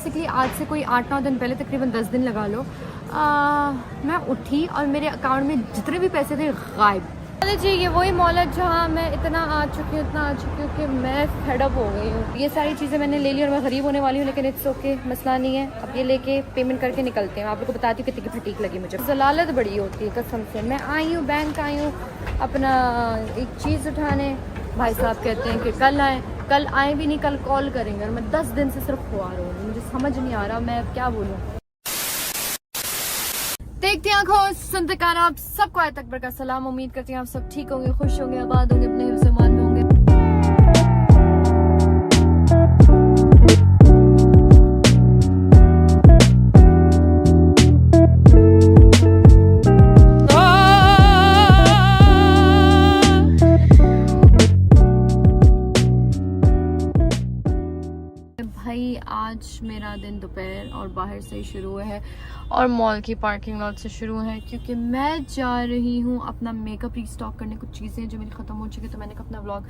Basically आज से कोई 8-9 दिन पहले, तकरीबन 10 दिन लगा लो, मैं उठी और मेरे अकाउंट में जितने भी पैसे थे गायब। जी ये वही मॉल है जहाँ मैं इतना आ चुकी हूँ कि मैं फेडअप हो गई हूँ। ये सारी चीज़ें मैंने ले ली और मैं गरीब होने वाली हूँ, लेकिन इट्स ओके, मसला नहीं है। अब ये लेके पेमेंट करके निकलते हैं। आप लोग को बताती हूँ कितनी की फटीक लगी मुझे। जलालत बड़ी होती है कसम से। मैं आई हूँ, बैंक आई हूँ अपना एक चीज़ उठाने, भाई साहब कहते हैं कि कल आए, कल आए भी नहीं, कल कॉल करेंगे, और मैं 10 दिन से सिर्फ खुआ रहा हूँ। मुझे समझ नहीं आ रहा मैं क्या बोलूँ। देखते हैं आंखों सुनते कान, आप सबको आयत अकबर का सलाम। उम्मीद करती हैं आप सब ठीक होंगे, खुश होंगे, आबाद होंगे, अपने हिफ्ज़ ईमान में होंगे। भाई आज मेरा दिन दोपहर और बाहर से ही शुरू है और मॉल की पार्किंग लॉट से शुरू है, क्योंकि मैं जा रही हूँ अपना मेकअप रीस्टॉक करने। कुछ चीज़ें जो मेरी ख़त्म हो चुकी, तो मैंने कहा अपना व्लॉग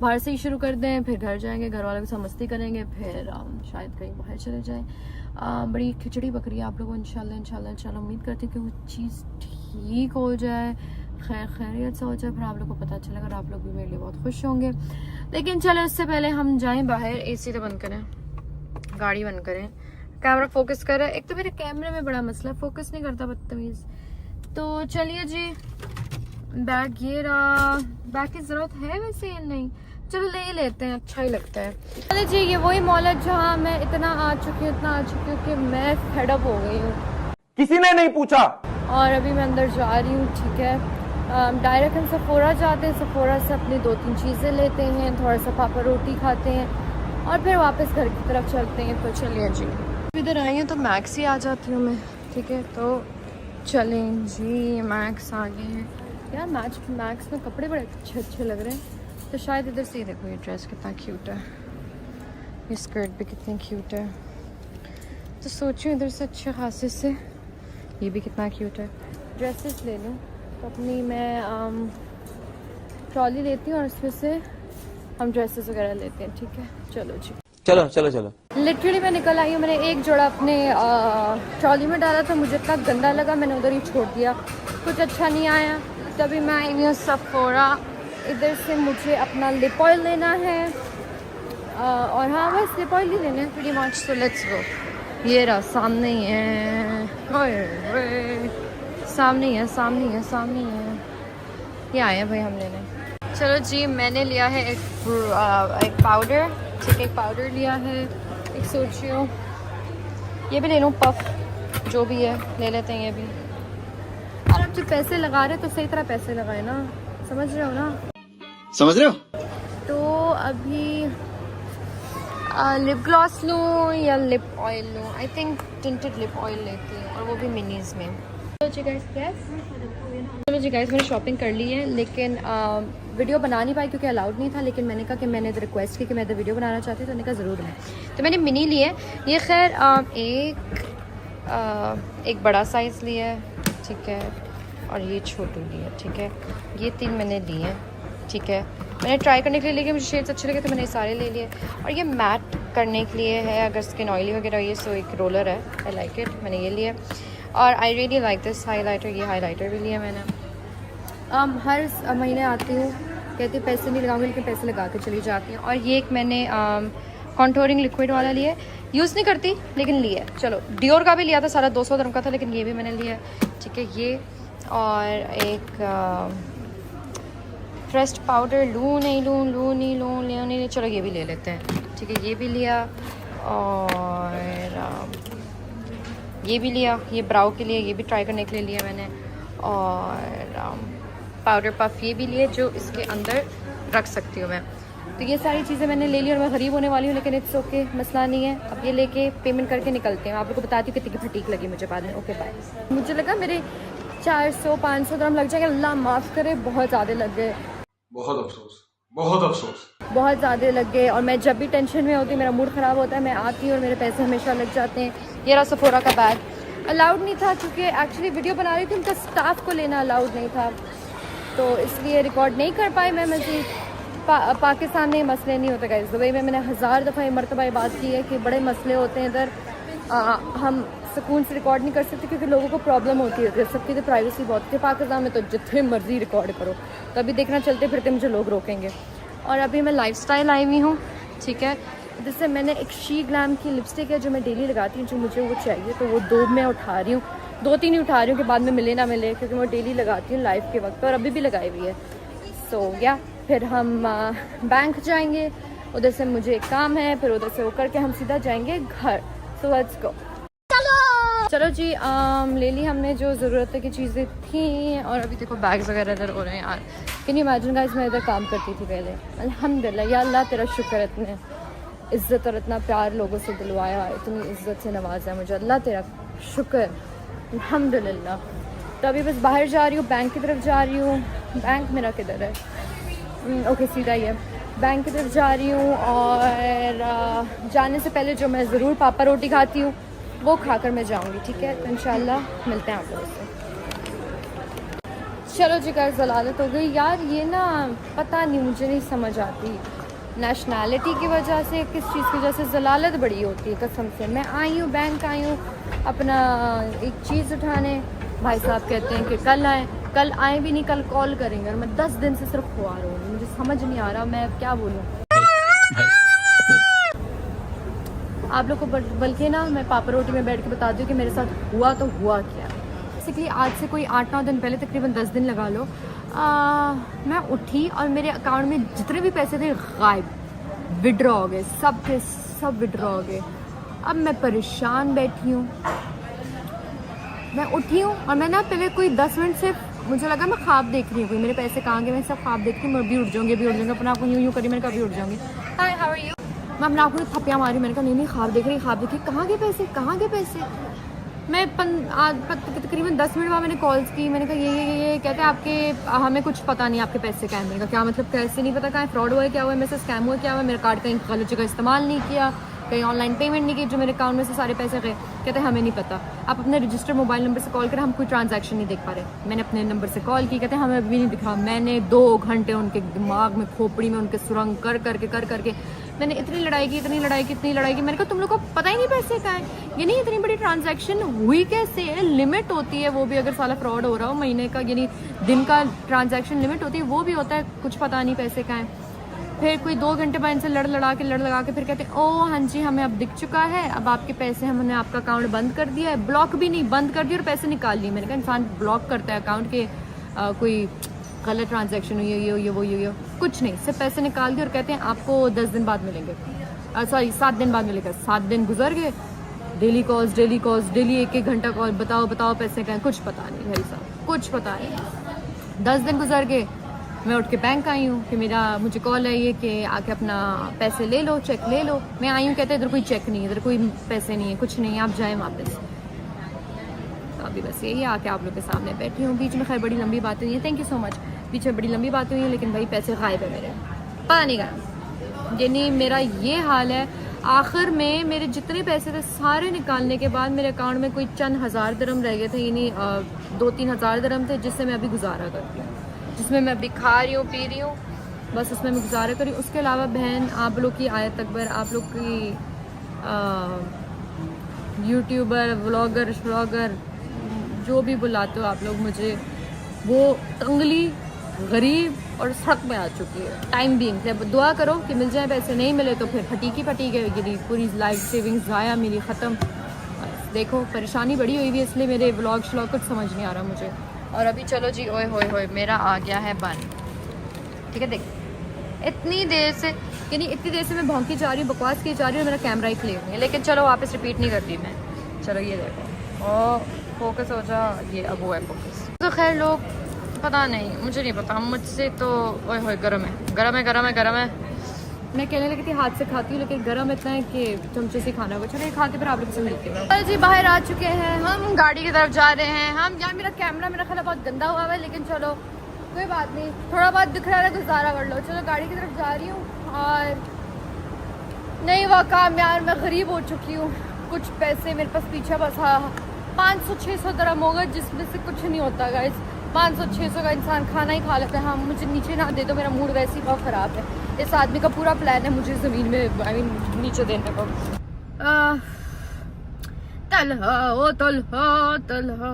बाहर से ही शुरू कर दें, फिर घर जाएंगे, घर वालों के साथ मस्ती करेंगे, फिर शायद कहीं बाहर चले जाएं। बड़ी खिचड़ी पक रही है आप लोगों को, इंशाल्लाह उम्मीद करती हूँ कि वो चीज़ ठीक हो जाए, खैरियत से हो जाए, फिर आप लोग को पता चलेगा और आप लोग भी मेरे लिए बहुत खुश होंगे। लेकिन चलो उससे पहले हम जाएँ बाहर। AC तो बंद करें, गाड़ी बंद करें, कैमरा फोकस कर रहा है। एक तो मेरे कैमरे में बड़ा मसला है, फोकस नहीं करता बदतमीज। तो चलिए जी, बैग ये रहा। बैग की जरूरत है वैसे या नहीं, चलो ले ही लेते हैं, अच्छा ही लगता है। चलिए जी ये वही मॉल है जहाँ मैं इतना आ चुकी हूँ कि मैं फेडअप हो गई हूँ। किसी ने नहीं पूछा। और अभी मैं अंदर जा रही हूँ, ठीक है। डायरेक्ट हम सफोरा जाते हैं, सफोरा से अपनी 2-3 चीज़ें लेते हैं, थोड़ा सा पापा रोटी खाते हैं और फिर वापस घर की तरफ चलते हैं। तो चलिए जी, इधर आई हूँ तो मैक्स ही आ जाती हूँ मैं, ठीक है। तो चलें जी, मैक्स आ गए हैं यार। मैक्स में कपड़े बड़े अच्छे लग रहे हैं। तो शायद इधर से ही देखो, ये ड्रेस कितना क्यूट है, ये स्कर्ट भी कितनी क्यूट है। तो सोचूं इधर से अच्छे खासे से, ये भी कितना क्यूट है। ड्रेसेस ले लूँ तो अपनी मैं ट्रॉली लेती हूँ और उसमें से हम ड्रेसेस वगैरह लेते हैं, ठीक है। चलो जी, चलो लिटरली मैं निकल आई हूँ। मैंने एक जोड़ा अपने ट्रॉली में डाला था, मुझे इतना गंदा लगा, मैंने उधर ही छोड़ दिया, कुछ अच्छा नहीं आया। तभी मैं आई हूँ सफोरा। इधर से मुझे अपना लिप ऑयल लेना है और हाँ बस लिप ऑयल ही लेना है pretty much. So let's go. ये रहा, सामने ही है, सामने ही है। ये आए हैं भाई हम लेने। चलो जी, मैंने लिया है एक पाउडर, ठीक है, एक पाउडर लिया है। एक सोच रही हूँ ये भी ले लूँ, पफ जो भी है ले लेते हैं ये भी। और आप जो पैसे लगा रहे तो सही तरह पैसे लगाए ना, समझ रहे हो ना? समझ रहे हो? तो अभी लिप ग्लॉस लूँ या लिप ऑयल लूँ? I think tinted lip oil लेती हूँ, और वो भी मिनीज में। चलो जी गाइस, मैंने शॉपिंग कर ली है, लेकिन वीडियो बना नहीं पाई क्योंकि अलाउड नहीं था। लेकिन मैंने कहा कि मैंने रिक्वेस्ट की कि मैं इधर वीडियो बनाना चाहती हूँ, तो मैंने कहा ज़रूर मैं। तो मैंने मिनी लिए है ये, खैर एक बड़ा साइज़ लिया है, ठीक है, और ये छोटू लिया, ठीक है। ये 3 मैंने लिए हैं, ठीक है। मैंने ट्राई करने के लिए लेकिन मुझे शेड्स अच्छे लगे तो मैंने सारे ले लिए। और ये मैट करने के लिए है अगर स्किन ऑयली वगैरह, ये सो एक रोलर है, आई लाइक इट, मैंने ये लिया। और I really like this highlighter, ये हाईलाइटर भी लिया मैंने। हर महीने आती हूँ, कहती पैसे नहीं लगाऊंगी, लेकिन पैसे लगा के चली जाती हूँ। और ये एक मैंने कॉन्टोरिंग लिक्विड वाला लिया है, यूज़ नहीं करती लेकिन लिया है। चलो डियोर का भी लिया था, सारा 200 dirham का था, लेकिन ये भी मैंने लिया है, ठीक है। ये और एक फ्रेश पाउडर लूँ नहीं, चलो ये भी ले लेते हैं, ठीक है। ये भी लिया और ये भी लिया, ये ब्राउ के लिए, ये भी ट्राई करने के लिए लिया मैंने। और पाउडर पफ ये भी लिए, जो इसके अंदर रख सकती हूँ मैं। तो ये सारी चीज़ें मैंने ले ली और मैं गरीब होने वाली हूँ, लेकिन इट्स ओके, मसला नहीं है। अब ये लेके पेमेंट करके निकलते हैं। आप लोग को बताती हूँ कितनी की फटीक लगी मुझे बाद में। Okay bye. मुझे लगा मेरे 400-500 dirham लग जाएगा, अल्लाह माफ़ करे, बहुत ज़्यादा लग गए। बहुत अफसोस। बहुत ज़्यादा लग गए। और मैं जब भी टेंशन में होती हूँ, मेरा मूड ख़राब होता है, मैं आती हूँ और मेरे पैसे हमेशा लग जाते हैं। ये रहा सफोरा का बैग, अलाउड नहीं था क्योंकि एक्चुअली वीडियो बना रही थी, उनका स्टाफ को लेना अलाउड नहीं था, तो इसलिए रिकॉर्ड नहीं कर पाई मैं मज़ीद। पाकिस्तान में मसले नहीं होते गाइस, दुबई में मैंने 1000 दफ़ा मरतबा बात की है कि बड़े मसले होते हैं इधर। हम सुकून से रिकॉर्ड नहीं कर सकते क्योंकि लोगों को प्रॉब्लम होती है, सबकी तो प्राइवेसी बहुत है। पाकिस्तान में तो जितने मर्जी रिकॉर्ड करो, तो अभी देखना चलते फिरते मुझे लोग रोकेंगे। और अभी मैं लाइफस्टाइल आई हुई हूँ, ठीक है, जिससे मैंने एक शी ग्लैम की लिपस्टिक है जो मैं डेली लगाती हूँ, जो मुझे वो चाहिए, तो वो 2 मैं उठा रही हूँ, 2-3 ही उठा रही हूँ कि बाद में मिले ना मिले, क्योंकि मैं डेली लगाती हूँ लाइव के वक्त, और अभी भी लगाई हुई है। सो या फिर हम बैंक जाएंगे, उधर से मुझे एक काम है, फिर उधर से वो करके हम सीधा जाएंगे घर। So let's go. चलो जी, ले ली हमने जो ज़रूरत की चीज़ें थी, और अभी देखो बैग्स वगैरह इधर हो रहे हैं यार। कैन यू इमेजिन गाइस, मैं इधर काम करती थी पहले। अल्हम्दुलिल्लाह, या अल्लाह तेरा शुक्र, इतने इज़्ज़त और इतना प्यार लोगों से दिलवाया, इतनी इज़्ज़त से नवाजा मुझे, अल्लाह तेरा शुक्र, अल्हम्दुलिल्लाह। तो अभी बस बाहर जा रही हूँ, बैंक की तरफ जा रही हूँ। बैंक मेरा किधर है? ओके, सीधा ही है। बैंक की तरफ जा रही हूँ, और जाने से पहले जो मैं ज़रूर पापा रोटी खाती हूँ वो खाकर मैं जाऊँगी, ठीक है। तो इंशाल्लाह मिलते हैं आप लोगों से। चलो जी गाइस, ज़लालत हो गई यार, ये ना पता नहीं, मुझे नहीं समझ आती, नेशनैलिटी की वजह से, किस चीज़ की वजह से ज़लालत बड़ी होती है कसम से। मैं आई हूँ, बैंक आई हूँ अपना एक चीज़ उठाने, भाई साहब कहते हैं कि कल आए, कल आए भी नहीं, कल कॉल करेंगे, और मैं 10 दिन से सिर्फ खुआ रहा हूँ, मुझे समझ नहीं आ रहा मैं अब क्या बोलूँ आप लोग को। बल्कि ना मैं पापा रोटी में बैठ के बता दूँ कि मेरे साथ हुआ तो हुआ क्या। बेसिकली आज से कोई 8-9 दिन पहले, तकरीबन 10 दिन लगा लो, मैं उठी और मेरे अकाउंट में जितने भी पैसे थे गायब, विड्रॉ हो गए, सब के सब विड्रॉ हो गए। अब मैं परेशान बैठी हूँ, मैं उठी हूँ, और मैं ना पहले कोई 10 मिनट से मुझे लगा मैं ख्वाब देख रही हूँ, कोई मेरे पैसे कहाँ गए, मैं सब ख्वाब देखती हूँ, मैं भी उठ जाऊँगी, अपना आपको यूँ करी, मैंने कभी उठ जाऊँगी, हाय हाउ आर यू, मैं अपने आप को थप्पियाँ मारी, मैंने कहा नहीं ख्वाब देख रही, कहाँ गए पैसे, कहाँ गए पैसे। मैं तकरीबन 10 मिनट बाद मैंने कॉल्स की, मैंने कहा ये कहते हैं आपके, हमें कुछ पता नहीं आपके पैसे कहाँ हैं। मैंने कहा क्या मतलब, कैसे नहीं पता, कहाँ फ्रॉड हुआ है, क्या हुआ है, मेरे से स्कैम हुआ क्या हुआ है, मेरा कार्ड कहीं गलत जगह इस्तेमाल नहीं किया, कहीं ऑनलाइन पेमेंट नहीं की, जो मेरे अकाउंट में से सारे पैसे गए। कहते हैं हमें नहीं पता, आप अपने रजिस्टर्ड मोबाइल नंबर से कॉल करें, हम कोई ट्रांजैक्शन नहीं देख पा रहे। मैंने अपने नंबर से कॉल की, कहते हैं हमें अभी नहीं दिखा। मैंने 2 घंटे उनके दिमाग में, खोपड़ी में उनके सुरंग कर करके मैंने इतनी लड़ाई की, मैंने कहा तुम लोग को पता ही नहीं पैसे कहाँ हैं, यानी इतनी बड़ी ट्रांजैक्शन हुई कैसे है, लिमिट होती है वो भी, अगर साला फ्रॉड हो रहा हो, महीने का यानी दिन का ट्रांजैक्शन लिमिट होती है, वो भी होता है, कुछ पता नहीं पैसे कहाँ हैं। फिर कोई 2 घंटे बाद इनसे लड़ लगा के फिर कहते हैं ओ हाँ जी हमें अब दिख चुका है, अब आपके पैसे, हमने आपका अकाउंट बंद कर दिया है, ब्लॉक भी नहीं, बंद कर दिया और पैसे निकाल लिए। मैंने कहा इंसान ब्लॉक करता है अकाउंट के, कोई गलत ट्रांजैक्शन हुई है, ये कुछ नहीं, सिर्फ पैसे निकाल दिए और कहते हैं आपको 10 दिन बाद मिलेंगे, सॉरी 7 दिन बाद मिलेगा। 7 दिन गुजर गए, डेली कॉल्स, डेली 1-1 घंटा कॉल, बताओ पैसे कहाँ, कुछ पता नहीं भाई साहब, कुछ पता नहीं। 10 दिन गुजर गए, मैं उठ के बैंक आई हूँ कि मुझे कॉल है ये कि आके अपना पैसे ले लो, चेक ले लो। मैं आई हूँ, कहते इधर कोई चेक नहीं है, इधर कोई पैसे नहीं है, कुछ नहीं है, आप जाएँ वापस। तो अभी बस यही आके आप लोग के सामने बैठी हूँ। बीच में खैर बड़ी लंबी बात हुई है, थैंक यू सो मच, बीच में बड़ी लंबी बात हुई है, लेकिन भाई पैसे गायब है मेरे, पता नहीं कहाँ। यानी मेरा ये हाल है, आखिर में मेरे जितने पैसे थे सारे निकालने के बाद मेरे अकाउंट में कोई चंद हज़ार दिरहम रह गए थे, यानी 2-3 हज़ार दिरहम थे, जिससे मैं अभी गुजारा करती हूँ, जिसमें मैं अभी खा रही हूँ, पी रही हूँ, बस उसमें मैं गुजारा करी। उसके अलावा बहन, आप लोग की आयत अकबर, आप लोग की यूट्यूबर, व्लॉगर, जो भी बुलाते हो आप लोग मुझे, वो तंगली, गरीब और सड़क में आ चुकी है टाइम बीइंग। अब दुआ करो कि मिल जाए पैसे, नहीं मिले तो फिर फटी गई, पूरी लाइफ सेविंग्स ज़ाया मेरी ख़त्म। देखो परेशानी बड़ी हुई है, इसलिए मेरे व्लॉग श्लॉग कुछ समझ नहीं आ रहा मुझे। और अभी चलो जी, ओए होए मेरा आ गया है बन, ठीक है। देख इतनी देर से मैं भौंकी जा रही हूँ, बकवास की जा रही हूँ, मेरा कैमरा ही क्लियर नहीं है, लेकिन चलो वापस रिपीट नहीं करती मैं। चलो ये देखो, और फोकस हो जा, ये अब वो है फोकस। तो खैर लोग, पता नहीं, मुझे नहीं पता, मुझसे तो ओए होए गरम है। मैं कहने लगी थी हाथ से खाती हूँ, लेकिन गरम इतना है कि चमचे से खाना होगा। चलो ये खाते फिर आप लोग से मिलती हूँ। चलो जी बाहर आ चुके हैं हम, गाड़ी की तरफ जा रहे हैं हम। यार मेरा कैमरा मेरा ख्याल बहुत गंदा हुआ है, लेकिन चलो कोई बात नहीं, थोड़ा बहुत दिख रहा है, गुजारा कर लो। चलो गाड़ी की तरफ जा रही हूँ, और नहीं वाक़ई यार मैं गरीब हो चुकी हूँ। कुछ पैसे मेरे पास पीछे बस 500-600 दिरहम होगा, जिसमें से कुछ नहीं होता गाइस। 500-600 का इंसान खाना ही खा लेता है। हाँ मुझे नीचे ना दे दो, मेरा मूड वैसे ही बहुत ख़राब है। इस आदमी का पूरा प्लान है मुझे ज़मीन में नीचे देने को। तलहा ओ तलहा तलहा।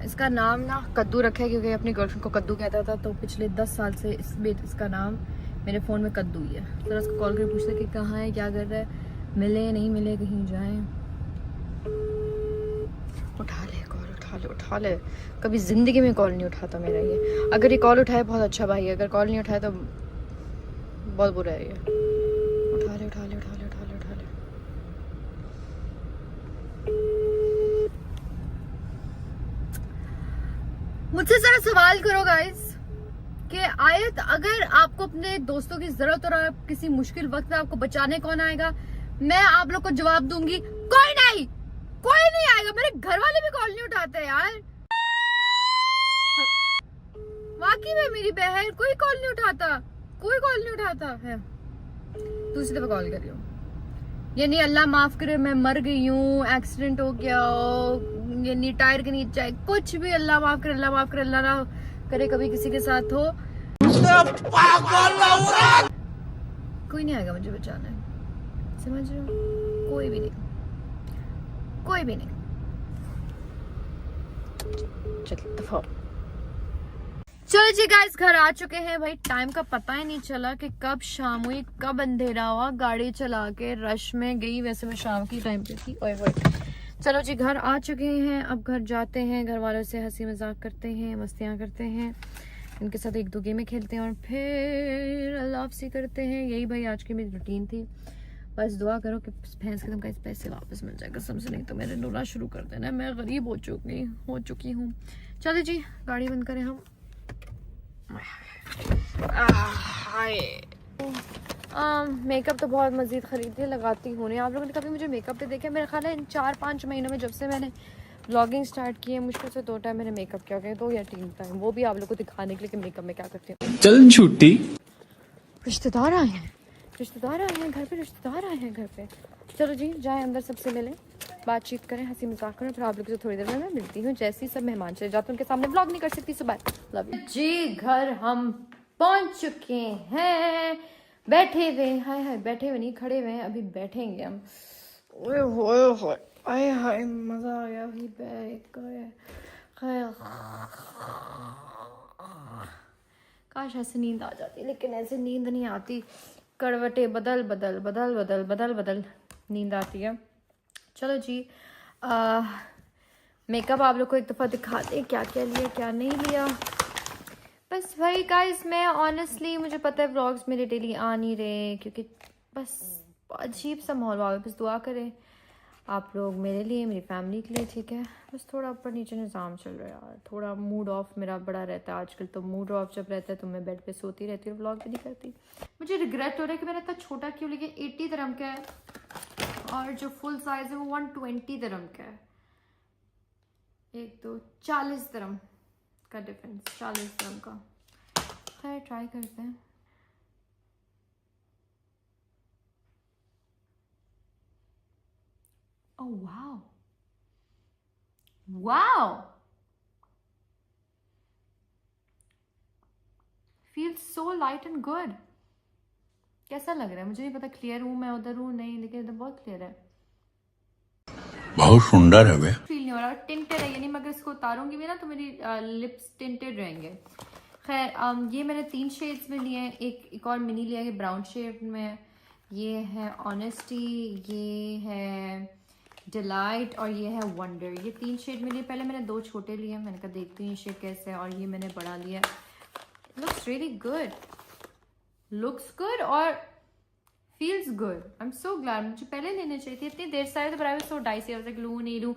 इसका नाम ना कद्दू रखा है क्योंकि अपनी गर्लफ्रेंड को कद्दू कहता था, तो पिछले 10 साल से इसका नाम मेरे फ़ोन में कद्दू ही है। जरा उसको कॉल करके पूछते कि कहाँ है, क्या कर रहा है, मिले नहीं मिले, कहीं जाएं। उठा ले कॉल, उठा ले। कभी ज़िंदगी में कॉल नहीं उठाता मेरा ये। अगर ये कॉल उठाए बहुत अच्छा भाई है, अगर कॉल नहीं उठाए तो बहुत बुरा है ये। उठा ले। मुझसे जरा सवाल करो गाइस कि आयत अगर आपको अपने दोस्तों की जरूरत और किसी मुश्किल वक्त में आपको बचाने कौन आएगा? मैं आप लोग को जवाब दूंगी, कोई नहीं आएगा। मेरे घर वाले भी कॉल नहीं उठाते यार, वाकई में मेरी बहन कोई कॉल नहीं उठाता है। दूसरी दफा कॉल कर रही हूँ, यानी अल्लाह माफ करे मैं मर गई हूँ, एक्सीडेंट हो गया हो, यानी टायर के नीचे कुछ भी, अल्लाह माफ करे, अल्लाह ना करे कभी किसी के साथ हो, कोई नहीं आएगा मुझे बचाने। समझ रहे हो? कोई भी नहीं। चलो जी गाइस, घर आ चुके हैं। भाई टाइम का पता ही नहीं चला कि कब शाम हुई, कब अंधेरा हुआ। गाड़ी चला के रश में गई, वैसे मैं शाम की टाइम पे थी। ओए होए। चलो जी, घर आ चुके हैं। अब घर जाते हैं, घर वालों से हंसी मजाक करते हैं, मस्तियाँ करते हैं, इनके साथ 1-2 गेमें खेलते हैं और फिर अल्लाह हाफ़िज़ करते हैं। यही भाई आज की मेरी रूटीन थी। बस दुआ करो कि भैंस के दम का इस पैसे वापस मिल जाए कसम से, नहीं तो मेरे रोना शुरू कर देना। मैं गरीब हो चुकी हूँ। चलो जी, गाड़ी बंद करें हम। मेकअप तो बहुत मज़ीद खरीदी है, लगाती हूँ नहीं। आप लोगों ने कभी मुझे मेकअप पे देखा? मेरा ख्याल है इन 4-5 महीनों में, जब से मैंने व्लॉगिंग स्टार्ट की है, मुश्किल से 2 टाइम मैंने मेकअप किया होगा, 2 या 3 टाइम, वो भी आप लोगों को दिखाने के लिए कि मेकअप में क्या करती हूँ। चल छुट्टी। रिश्तेदार आए हैं घर पे। चलो जी, जाए अंदर, सबसे मिलें, बातचीत करें, हंसी मजाक करें, फिर आप लोग से थोड़ी देर में मैं मिलती हूँ। जैसे ही सब मेहमान चले जाते हैं, उनके सामने व्लॉग नहीं कर सकती। सुबह लव यू जी। घर हम पहुंच चुके हैं, बैठे हुए, हाय बैठे हुए नहीं, खड़े हुए हैं, अभी बैठेंगे हम। ओए होए हाय मजा आ गया भाई। काश ऐसे नींद आ जाती, लेकिन ऐसे नींद नहीं आती। करवटें बदल नींद आती है। चलो जी, मेकअप आप लोग को एक दफ़ा दिखा दें, क्या क्या लिया क्या नहीं लिया। बस भाई गाइस, मैं ऑनेस्टली, मुझे पता है व्लॉग्स मेरे डेली आ नहीं रहे, क्योंकि बस अजीब सा माहौल हुआ है। बस दुआ करें आप लोग मेरे लिए, मेरी फैमिली के लिए, ठीक है? बस थोड़ा ऊपर नीचे निज़ाम चल रहा है यार, थोड़ा मूड ऑफ मेरा बड़ा रहता है आजकल। तो मूड ऑफ जब रहता है तो मैं बेड पे सोती रहती हूँ, व्लॉग भी नहीं करती। मुझे रिग्रेट हो रहा है कि मैंने इतना छोटा क्यों लिया। 80 दिरहम का है और जो फुल साइज है वो 120 दिरहम का है। 40 दिरहम का डिफरेंस, 40 दिरहम का। खैर ट्राई करते हैं। Oh wow, feels so light and good। कैसा लग रहा है मुझे नहीं पता, क्लियर हूँ मैं, उधर हूँ नहीं, लेकिन इधर बहुत क्लियर है, बहुत सुंदर है वे। फील नहीं हो रहा। टिंटेड है, यानी मैं अगर इसको उतारूंगी भी ना तो मेरी लिप्स टिंटेड रहेंगे। खैर ये मैंने 3 शेड्स में लिए हैं, एक और मिनी लिया है ब्राउन शेड में। ये है ऑनेस्टी, ये है डिलाइट और ये है वंडर। ये 3 शेड में लिए। पहले मैंने 2 छोटे लिए, मैंने कहा देखती हूँ ये शेड कैसे है, और ये मैंने बड़ा लिया। लुक्स रियली गुड, और feels good. I am so glad. मुझे पहले लेने चाहिए थे, इतनी देर से आए थे, but I was so dicey, I was like लूं नहीं लूं।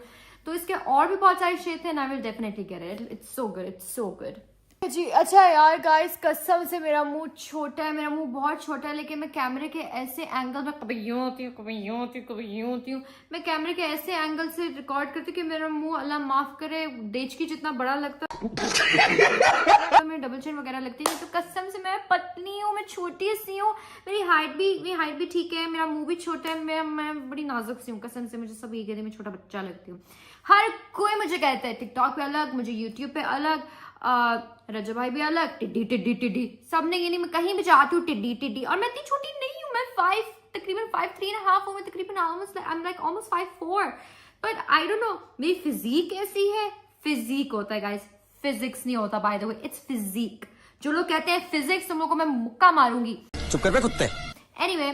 तो इसके और भी बहुत सारे शेड थे, and I will definitely get it. It's so good जी। अच्छा यार गाइस, कसम से मेरा मुंह छोटा है, मेरा मुंह बहुत छोटा है, लेकिन मैं कैमरे के ऐसे एंगल में कभी यूं होती हूँ, कभी यूं होती हूँ। मैं कैमरे के ऐसे एंगल से रिकॉर्ड करती हूँ कि मेरा मुंह अल्लाह माफ करे डेचकी जितना बड़ा लगता है। तो मेरी डबल चिन वगैरह लगती है। तो कसम से मैं पतली हूँ, मैं छोटी सी हूँ, मेरी हाइट भी ठीक है, मेरा मुंह भी छोटा है, मैं बड़ी नाजुक सी हूँ। कसम से मुझे सब ये कहते हैं मैं छोटा बच्चा लगती हूँ। हर कोई मुझे कहता है, टिकटॉक पे अलग, मुझे यूट्यूब पे अलग, रजब भाई भी अलग, टिड्डी सबने, यानी मैं कहीं भी जाती हूँ टिड्डी। और मैं इतनी छोटी नहीं हूँ, मैं तकरीबन 5'3.5" हूँ मैं, तकरीबन almost 5'4", but I don't know मेरी फिजिक ऐसी है। फिजिक होता है गाइस, फिजिक्स नहीं होता by the way, it's physique. जो लोग कहते हैं फिजिक्स, तुम लोगों को मैं मुक्का मारूंगी। चुप कर बे कुत्ते। एनीवे,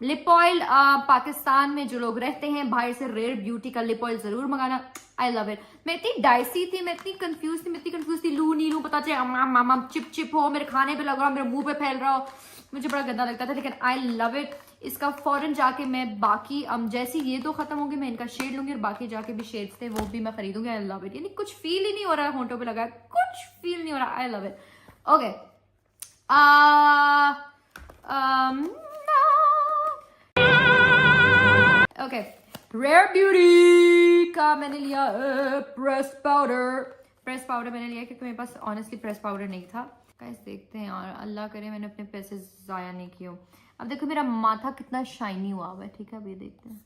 लिप ऑयल पाकिस्तान में जो लोग रहते हैं, बाहर से रेयर ब्यूटी का लिप ऑयल जरूर मंगाना। आई लव इट। मैं इतनी डाइसी थी, मैं इतनी कंफ्यूज थी, लू नी लू पता चले मामा चिप चिप हो, मेरे खाने पे लग रहा हो, मेरे मुंह पे फैल रहा हो, मुझे बड़ा गंदा लगता था, लेकिन आई लव इट। इसका फौरन जाके मैं बाकी जैसे ये तो खत्म होंगे, मैं इनका शेड लूंगी और बाकी जाके भी शेड्स थे वो भी मैं खरीदूंगी। आई लव इट। यानी कुछ फील ही नहीं हो रहा है होंठों पे लगा है, कुछ फील नहीं हो रहा। I love it. Okay, okay, Rare Beauty का मैंने लिया प्रेस पाउडर मैंने लिया क्योंकि मेरे पास ऑनेस्टली प्रेस पाउडर नहीं था। गाइस देखते हैं यार, अल्लाह करे मैंने अपने पैसे जाया नहीं किए। अब देखो मेरा माथा कितना शाइनी हुआ है, ठीक है, अब ये देखते हैं।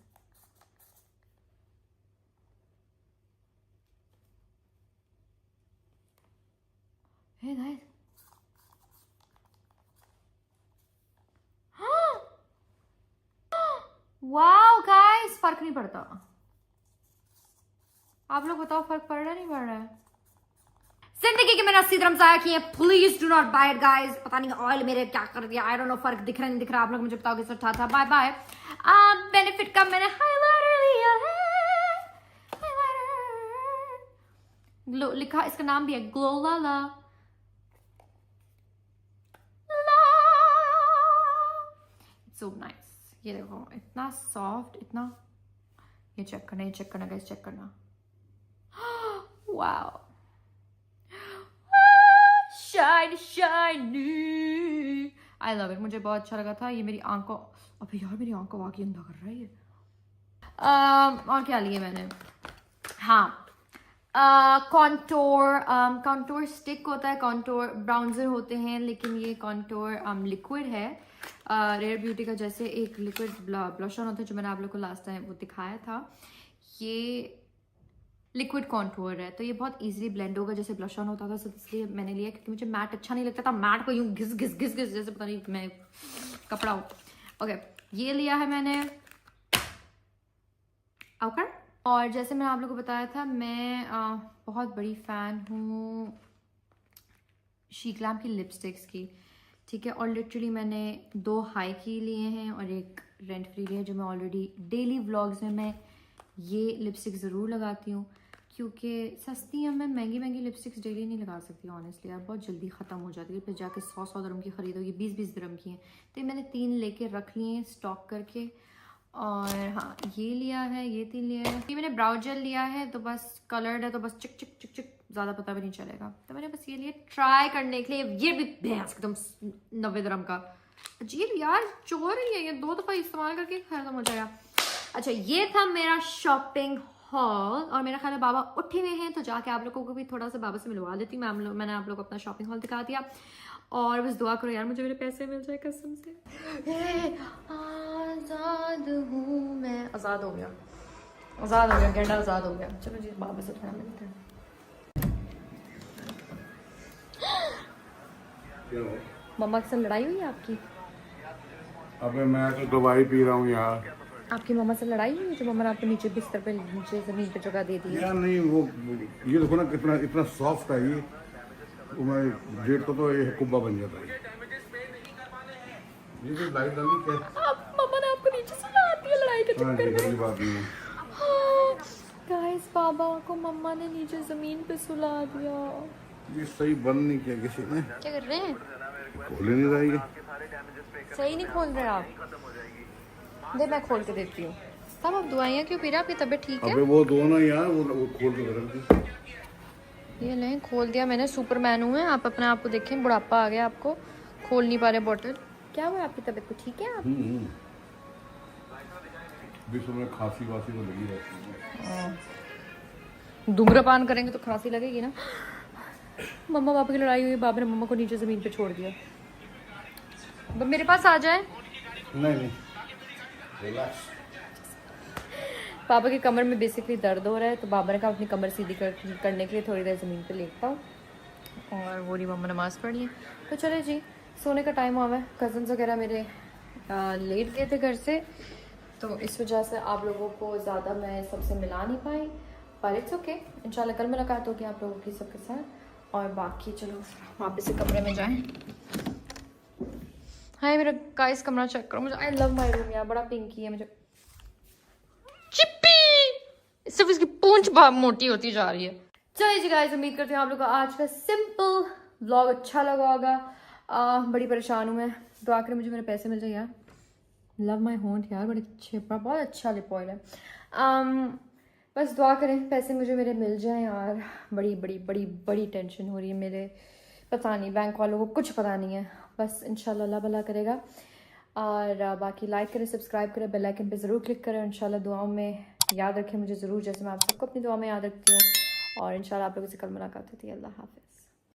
हे गाइस, वाओ गाइस, फर्क नहीं पड़ता। आप लोग बताओ फर्क पड़ रहा है नहीं पड़ रहा है? जिंदगी के मैंने 80 दिरहम जाया किए, please do not buy it guys. पता नहीं ऑयल मेरे क्या कर दिया, आई डोंट नो, फर्क दिख रहा नहीं दिख रहा, आप लोग मुझे बताओ किस अच्छा था। Bye bye. बेनिफिट का मैंने हाइलाइटर लिया है, ग्लो लिखा, इसका नाम भी है ग्लो लाला। So nice. ये देखो इतना सॉफ्ट, इतना, ये चेक करना गाइस, चेक करना। Wow, shiny. I love it, मुझे बहुत अच्छा लगा था। ये मेरी आंखों, अबे यार मेरी आंखों वाकई अंधा कर रहा है ये। और क्या लिए मैंने? हाँ, कॉन्टोर स्टिक होता है, कॉन्टोर ब्राउन्जर होते हैं, लेकिन ये कॉन्टोर लिक्विड है। रेयर ब्यूटी का जैसे एक लिक्विड ब्लश ऑन होता है जो मैंने आप लोग को लास्ट टाइम वो दिखाया था, ये लिक्विड कॉन्टोर है, तो ये बहुत इजीली ब्लेंड होगा जैसे ब्लश ऑन होता था, तो इसलिए मैंने लिया क्योंकि मुझे मैट अच्छा नहीं लगता था। मैट को यूं घिस घिस घिस घिस जैसे पता नहीं मैं कपड़ा हूँ। ओके, ये लिया है मैंने आउकर। और जैसे मैंने आप लोगों को बताया था, मैं बहुत बड़ी फ़ैन हूँ शीक्लैम की लिपस्टिक्स की, ठीक है। और लिटरली मैंने 2 हाई की लिए हैं और एक रेंट फ्री लिया है, जो मैं ऑलरेडी डेली व्लॉग्स में मैं ये लिपस्टिक ज़रूर लगाती हूँ, क्योंकि सस्ती है। मैं महंगी लिपस्टिक्स डेली नहीं लगा सकती ऑनेस्टली यार, बहुत जल्दी ख़त्म हो जाती है, फिर जाके 100 दिरहम की ख़रीदोगी, 20 दिरहम की हैं। तो मैंने 3 लेके रख लिए हैं स्टॉक करके। और हाँ, ये लिया है, ये 3 लिया है। ये मैंने ब्राउ जेल लिया है, तो बस कलर्ड है, तो बस चिक चिक चिक चिक, ज़्यादा पता भी नहीं चलेगा, तो मैंने बस ये लिया ट्राई करने के लिए। ये भी भैंस एकदम 90 दिरहम का, अजीब यार, चोर ही है ये, 2 दफ़ा इस्तेमाल करके खत्म हो जाएगा। अच्छा, ये था मेरा शॉपिंग हॉल, और मेरा ख्याल है बाबा उठे हुए हैं, तो जाके आप लोगों को भी थोड़ा सा बाबा से मिलवा देती हूँ। मैंने आप लोगों को अपना शॉपिंग हॉल दिखा दिया, और बस दुआ करो यार मुझे मेरे पैसे मिल जाए कसम से। आज़ाद हूँ मैं, आज़ाद हो गया, गैंडा आज़ाद हो गया। चलो जी, बाबा से थोड़ा मिलते हैं। मम्मा से लड़ाई हुई है आपकी? अबे मैं तो दवाई पी रहा हूँ यार। आपकी मम्मा से लड़ाई हुई है जो मम्मा ने आपको नीचे बिस्तर पे, नीचे जमीन पे जगह दे दी है? यार नहीं, वो ये देखो ना कितना इतना सॉफ्ट है ये, वो मैं डेट तो ये कुब्बा बन जाता है। ये तो लाइट डाली क्या? मम्मा ने आपको नीचे सुला दी है लड़ाई के चक्कर में। बात नहीं है। गाइस, बाबा को मम्मा ने नीचे जमीन पे सुला दिया। ये सही बंद नहीं किया किसी ने। क्या कर रहे हैं? खोल ही नहीं रहा ये। सही नहीं खोल रहे आप? दे मैं खोल के देती हूँ। तब आप दवाइयाँ क्यों पी रहे हैं? आपकी तबीयत ठीक है? अबे वो दो ना यार, वो खोल के रख दी। ये लें, खोल दिया मैंने, सुपरमैन हूँ मैं। आप अपने आप को देखें, बुढ़ापा आ गया आपको, खोल नहीं पा रहे बॉटल। क्या हुआ आपकी तबीयत को? ठीक है आप? में खांसी वासी तो लगी रहती है। धूम्रपान करेंगे तो खांसी लगेगी ना। मम्मा पापा की लड़ाई हुई, बाबा ने मम्मा को नीचे जमीन पे छोड़ दिया। अब मेरे पास आ जाए। नहीं रिलैक्स। पापा की कमर में बेसिकली दर्द हो रहा है, तो बाबा ने कहा अपनी कमर सीधी करने के लिए थोड़ी देर ज़मीन पे लेटता हूँ, और वो नहीं मम्मा नमाज़ पढ़ी है। तो चले जी, सोने का टाइम हुआ है। कज़न्स वगैरह मेरे लेट गए थे घर से, तो इस वजह से आप लोगों को ज़्यादा मैं सबसे मिला नहीं पाई, पर इट्स ओके। इंशाल्लाह कल मुलाकात होगी आप लोगों की सबके साथ। और बाकी चलो वापस से कमरे में जाएं। हाय मेरा गाइस कमरा चेक करो, मुझे आई लव माय रूम यार, बड़ा पिंकी है। मुझे चिप्पी सिर्फ इसकी पूंछ मोटी होती जा रही है। चलिए जी गाइस, उम्मीद करते हैं आप लोगों को आज का सिंपल व्लॉग अच्छा लगा होगा। बड़ी परेशान हूँ मैं, दुआ करें मुझे मेरे पैसे मिल जाए यार। लव माय होंठ यार, बड़े अच्छे, बहुत अच्छा लिप ऑयल है। बस दुआ करें पैसे मुझे मेरे मिल जाएं यार। बड़ी बड़ी बड़ी बड़ी टेंशन हो रही है मेरे, पता नहीं बैंक वालों को कुछ पता नहीं है। बस इंशाल्लाह अल्लाह भला करेगा। और बाकी लाइक करें, सब्सक्राइब करें, बेल आइकन पे ज़रूर क्लिक करें। इंशाल्लाह दुआओं में याद रखें मुझे ज़रूर, जैसे मैं आप सबको अपनी दुआ में याद रखती हूँ। और इंशाल्लाह आप लोगों से कल मुलाकात होती है। अल्लाह हाफ़िज़।